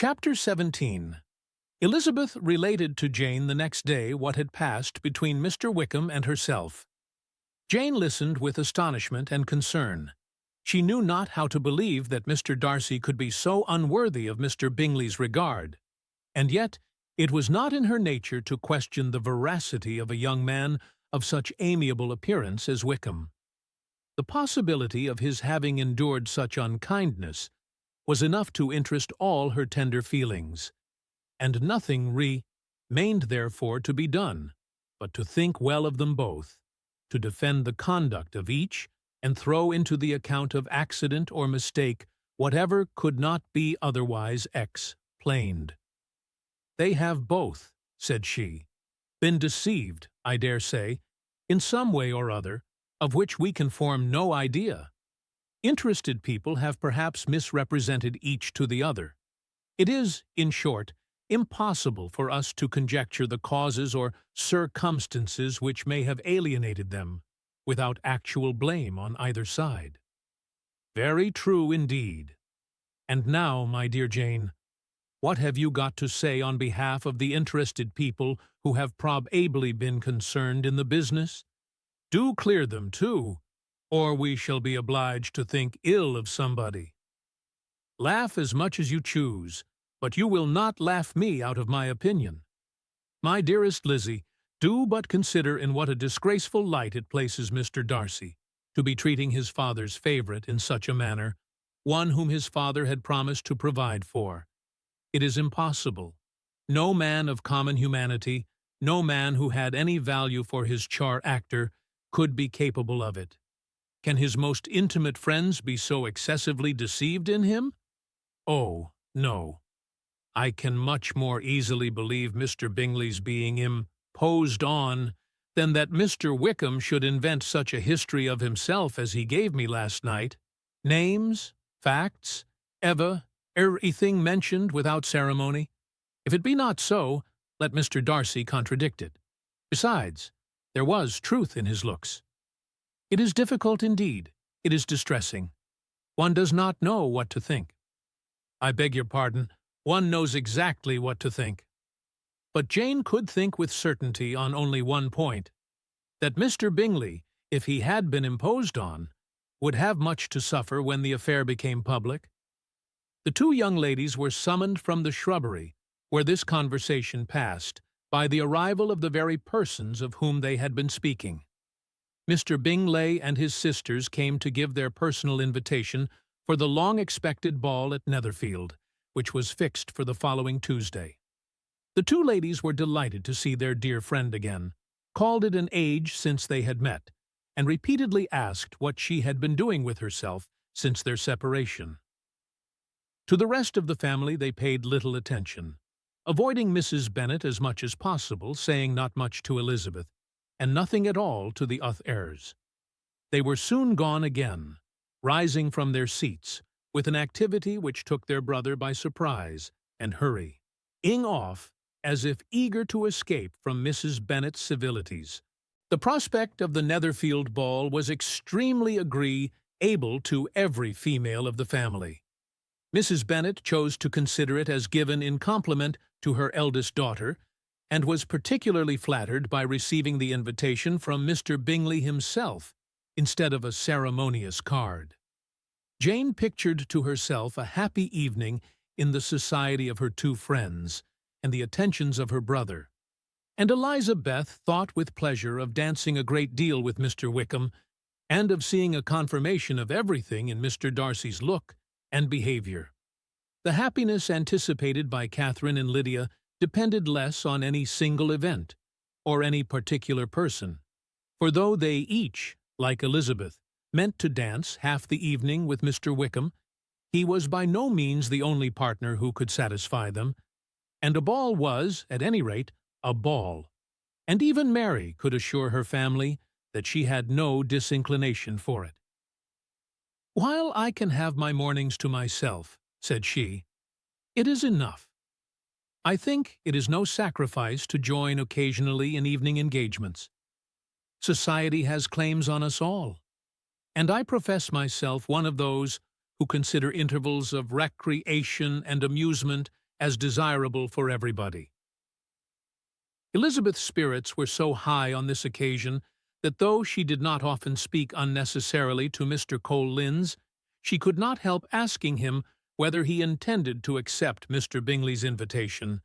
Chapter 17. Elizabeth related to Jane the next day what had passed between Mr. Wickham and herself. Jane listened with astonishment and concern. She knew not how to believe that Mr. Darcy could be so unworthy of Mr. Bingley's regard, and yet it was not in her nature to question the veracity of a young man of such amiable appearance as Wickham. The possibility of his having endured such unkindness was enough to interest all her tender feelings, and nothing remained therefore to be done but to think well of them both, to defend the conduct of each, and throw into the account of accident or mistake whatever could not be otherwise explained. "They have both," said she, "been deceived, I dare say, in some way or other, of which we can form no idea. Interested people have perhaps misrepresented each to the other. It is, in short, impossible for us to conjecture the causes or circumstances which may have alienated them, without actual blame on either side." "Very true indeed. And now, my dear Jane, what have you got to say on behalf of the interested people who have probably been concerned in the business? Do clear them, too, or we shall be obliged to think ill of somebody. Laugh as much as you choose, but you will not laugh me out of my opinion. My dearest Lizzie, do but consider in what a disgraceful light it places Mr. Darcy, to be treating his father's favourite in such a manner, one whom his father had promised to provide for. It is impossible. No man of common humanity, no man who had any value for his actor, could be capable of it. Can his most intimate friends be so excessively deceived in him? Oh, no. I can much more easily believe Mr. Bingley's being imposed on than that Mr. Wickham should invent such a history of himself as he gave me last night. Names, facts, everything mentioned without ceremony. If it be not so, let Mr. Darcy contradict it. Besides, there was truth in his looks. It is difficult indeed. It is distressing. One does not know what to think. I beg your pardon, one knows exactly what to think. But Jane could think with certainty on only one point, that Mr. Bingley, if he had been imposed on, would have much to suffer when the affair became public. The two young ladies were summoned from the shrubbery, where this conversation passed, by the arrival of the very persons of whom they had been speaking. Mr. Bingley and his sisters came to give their personal invitation for the long-expected ball at Netherfield, which was fixed for the following Tuesday. The two ladies were delighted to see their dear friend again, called it an age since they had met, and repeatedly asked what she had been doing with herself since their separation. To the rest of the family they paid little attention, avoiding Mrs. Bennet as much as possible, saying not much to Elizabeth, and nothing at all to the others. They were soon gone again, rising from their seats, with an activity which took their brother by surprise, and hurrying off, as if eager to escape from Mrs. Bennet's civilities. The prospect of the Netherfield ball was extremely agreeable to every female of the family. Mrs. Bennet chose to consider it as given in compliment to her eldest daughter, and was particularly flattered by receiving the invitation from Mr. Bingley himself, instead of a ceremonious card. Jane pictured to herself a happy evening in the society of her two friends, and the attentions of her brother, and Elizabeth thought with pleasure of dancing a great deal with Mr. Wickham, and of seeing a confirmation of everything in Mr. Darcy's look and behaviour. The happiness anticipated by Catherine and Lydia depended less on any single event, or any particular person, for though they each, like Elizabeth, meant to dance half the evening with Mr. Wickham, he was by no means the only partner who could satisfy them, and a ball was, at any rate, a ball, and even Mary could assure her family that she had no disinclination for it. "While I can have my mornings to myself," said she, "it is enough. I think it is no sacrifice to join occasionally in evening engagements. Society has claims on us all, and I profess myself one of those who consider intervals of recreation and amusement as desirable for everybody. Elizabeth's spirits were so high on this occasion that though she did not often speak unnecessarily to Mr. Cole-Linz, she could not help asking him whether he intended to accept Mr. Bingley's invitation,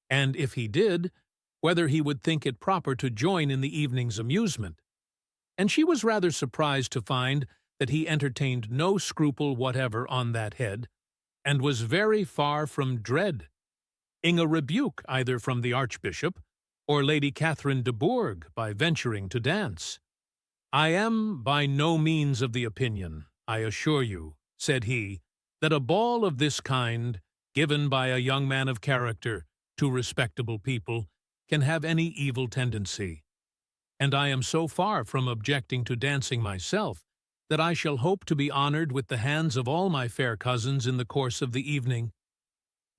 and if he did, whether he would think it proper to join in the evening's amusement. And she was rather surprised to find that he entertained no scruple whatever on that head, and was very far from dreading a rebuke either from the Archbishop or Lady Catherine de Bourgh by venturing to dance. "I am by no means of the opinion, I assure you," said he, "that a ball of this kind, given by a young man of character to respectable people, can have any evil tendency. And I am so far from objecting to dancing myself, that I shall hope to be honored with the hands of all my fair cousins in the course of the evening.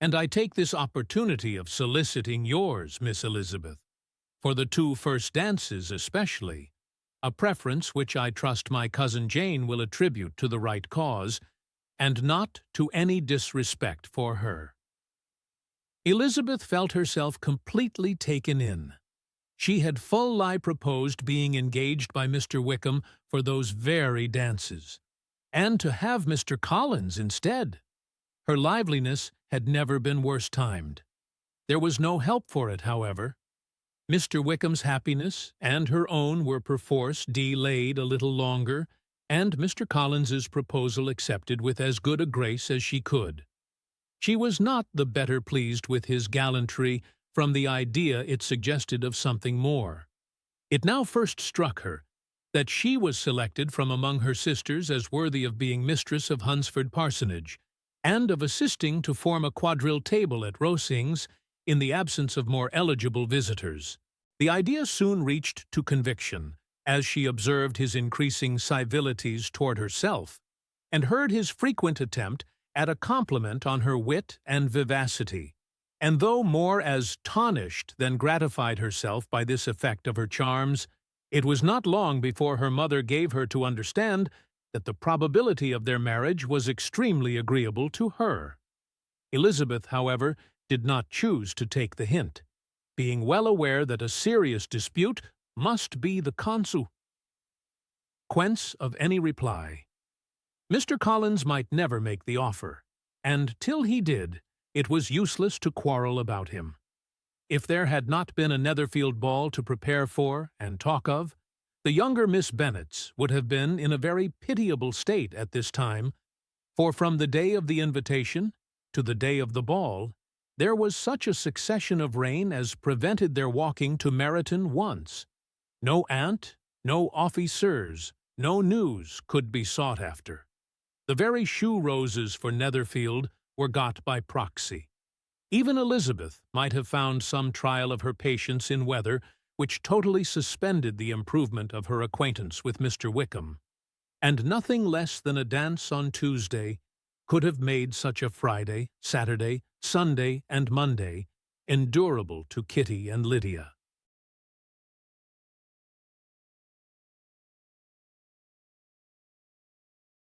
And I take this opportunity of soliciting yours, Miss Elizabeth, for the 2 first dances especially, a preference which I trust my cousin Jane will attribute to the right cause, and not to any disrespect for her." Elizabeth felt herself completely taken in. She had full-lie proposed being engaged by Mr. Wickham for those very dances, and to have Mr. Collins instead. Her liveliness had never been worse timed. There was no help for it, however. Mr. Wickham's happiness and her own were perforce delayed a little longer, and Mr. Collins's proposal accepted with as good a grace as she could. She was not the better pleased with his gallantry from the idea it suggested of something more. It now first struck her that she was selected from among her sisters as worthy of being mistress of Hunsford Parsonage, and of assisting to form a quadrille table at Rosings in the absence of more eligible visitors. The idea soon reached to conviction, as she observed his increasing civilities toward herself, and heard his frequent attempt at a compliment on her wit and vivacity, and though more as tarnished than gratified herself by this effect of her charms, it was not long before her mother gave her to understand that the probability of their marriage was extremely agreeable to her. Elizabeth, however, did not choose to take the hint, being well aware that a serious dispute must be the consequence of any reply. Mr. Collins might never make the offer, and till he did, it was useless to quarrel about him. If there had not been a Netherfield ball to prepare for and talk of, the younger Miss Bennets would have been in a very pitiable state at this time, for from the day of the invitation to the day of the ball, there was such a succession of rain as prevented their walking to Meryton once. No aunt, no officers, no news could be sought after. The very shoe-roses for Netherfield were got by proxy. Even Elizabeth might have found some trial of her patience in weather which totally suspended the improvement of her acquaintance with Mr. Wickham, and nothing less than a dance on Tuesday could have made such a Friday, Saturday, Sunday, and Monday endurable to Kitty and Lydia.